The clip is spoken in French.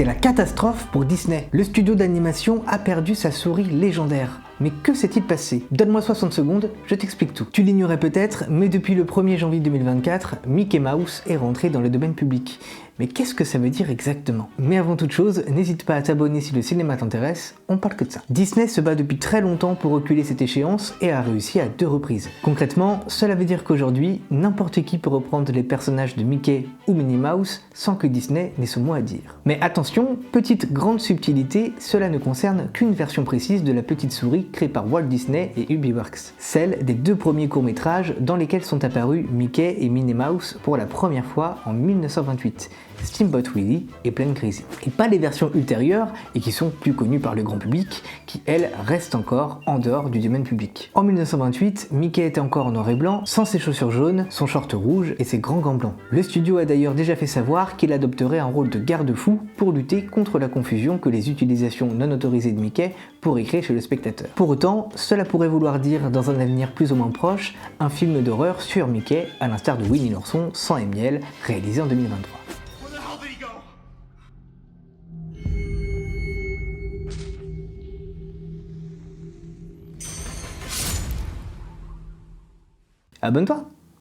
c'est la catastrophe pour Disney. Le studio d'animation a perdu sa souris légendaire. Mais que s'est-il passé? Donne-moi 60 secondes, je t'explique tout. Tu l'ignorais peut-être, mais depuis le 1er janvier 2024, Mickey Mouse est rentré dans le domaine public. Mais qu'est-ce que ça veut dire exactement? Mais avant toute chose, n'hésite pas à t'abonner si le cinéma t'intéresse, on parle que de ça. Disney se bat depuis très longtemps pour reculer cette échéance et a réussi à 2 reprises. Concrètement, cela veut dire qu'aujourd'hui, n'importe qui peut reprendre les personnages de Mickey ou Minnie Mouse sans que Disney n'ait son mot à dire. Mais attention, petite grande subtilité, cela ne concerne qu'une version précise de la petite souris créée par Walt Disney et Ubiworks, celle des 2 premiers courts-métrages dans lesquels sont apparus Mickey et Minnie Mouse pour la première fois en 1928. Steamboat Willie et Plane Crazy. Et pas les versions ultérieures et qui sont plus connues par le grand public, qui elles restent encore en dehors du domaine public. En 1928, Mickey était encore en noir et blanc, sans ses chaussures jaunes, son short rouge et ses grands gants blancs. Le studio a d'ailleurs déjà fait savoir qu'il adopterait un rôle de garde-fou pour lutter contre la confusion que les utilisations non autorisées de Mickey pourraient créer chez le spectateur. Pour autant, cela pourrait vouloir dire dans un avenir plus ou moins proche, un film d'horreur sur Mickey, à l'instar de Winnie l'ourson, sang et miel, réalisé en 2023. Abonne-toi!